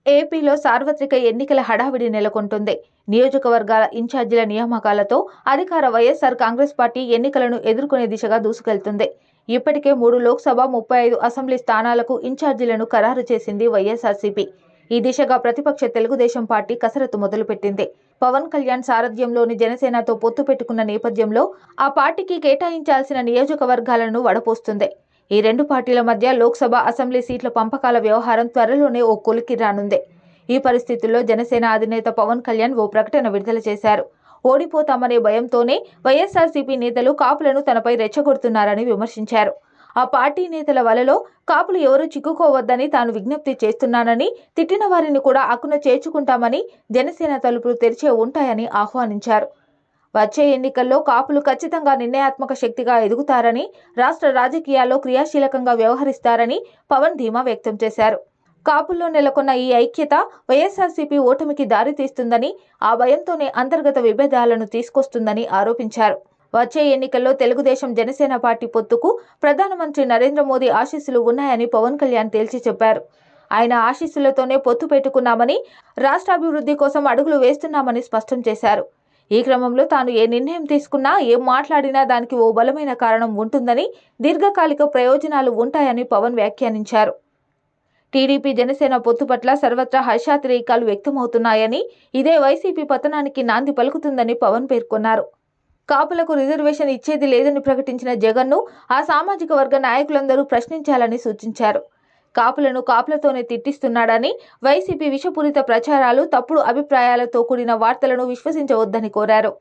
ఏపీలో సార్వత్రిక ఎన్నికల హడావిడి నెలకొంటుంది. నియోజకవర్గాల ఇన్ఛార్జీల నియామకాలతో అధికార వైఎస్ఆర్ కాంగ్రెస్ పార్టీ ఎన్నికలను ఎదుర్కొనే దిశగా దూసుకెళ్తుంది. ఇప్పటికే 3 లోక్సభ, 35 అసెంబ్లీ స్థానాలకు ఇన్ఛార్జీలను ఖరారు చేసింది వైఎస్ఆర్సీపీ. ఈ దిశగా ప్రతిపక్ష తెలుగుదేశం పార్టీ కసరత్తు మొదలుపెట్టింది. పవన్ కళ్యాణ్ సారథ్యంలోని జనసేనతో పొత్తు పెట్టుకున్న నేపథ్యంలో ఆ పార్టీకి కేటాయించాల్సిన నియోజకవర్గాలను వడపోస్తుంది. ఈ రెండు పార్టీల మధ్య లోక్సభ, అసెంబ్లీ సీట్ల పంపకాల వ్యవహారం త్వరలోనే ఓ కొలిక్కి రానుంది. ఈ పరిస్థితుల్లో జనసేన అధినేత పవన్ కళ్యాణ్ ఓ ప్రకటన విడుదల చేశారు. ఓడిపోతామనే భయంతోనే వైఎస్ఆర్సీపీ నేతలు కాపులను తనపై రెచ్చగొడుతున్నారని విమర్శించారు. ఆ పార్టీ నేతల వలలో కాపులు ఎవరూ చిక్కుకోవద్దని తాను విజ్ఞప్తి చేస్తున్నానని, తిట్టిన వారిని కూడా అక్కున చేర్చుకుంటామని, జనసేన తలుపులు తెరిచే ఉంటాయని ఆహ్వానించారు. వచ్చే ఎన్నికల్లో కాపులు ఖచ్చితంగా నిర్ణయాత్మక శక్తిగా ఎదుగుతారని, రాష్ట్ర రాజకీయాల్లో క్రియాశీలకంగా వ్యవహరిస్తారని పవన్ ధీమా వ్యక్తం చేశారు. కాపుల్లో నెలకొన్న ఈ ఐక్యత వైఎస్ఆర్సీపీ ఓటమికి దారితీస్తుందని, ఆ భయంతోనే అంతర్గత విభేదాలను తీసుకొస్తుందని ఆరోపించారు. వచ్చే ఎన్నికల్లో తెలుగుదేశం జనసేన పార్టీ పొత్తుకు ప్రధానమంత్రి నరేంద్ర మోదీ ఆశీస్సులు ఉన్నాయని పవన్ కళ్యాణ్ తేల్చి చెప్పారు. ఆయన ఆశీస్సులతోనే పొత్తు పెట్టుకున్నామని, రాష్ట్రాభివృద్ధి కోసం అడుగులు వేస్తున్నామని స్పష్టం చేశారు. ఈ క్రమంలో తాను ఏ నిర్ణయం తీసుకున్నా, ఏం మాట్లాడినా దానికి ఓ బలమైన కారణం ఉంటుందని, దీర్ఘకాలిక ప్రయోజనాలు ఉంటాయని పవన్ వ్యాఖ్యానించారు. టీడీపీ జనసేన పొత్తు పట్ల సర్వత్రా హర్షాతిరేకాలు వ్యక్తమవుతున్నాయని, ఇదే వైసీపీ పతనానికి నాంది పలుకుతుందని పవన్ పేర్కొన్నారు. కాపులకు రిజర్వేషన్ ఇచ్చేది లేదని ప్రకటించిన జగన్ను ఆ సామాజిక వర్గ నాయకులందరూ ప్రశ్నించాలని సూచించారు. కాపులను కాపులతోనే తిట్టిస్తున్నాడని, వైసీపీ విషపూరిత ప్రచారాలు, తప్పుడు అభిప్రాయాలతో కూడిన వార్తలను విశ్వసించవద్దని కోరారు.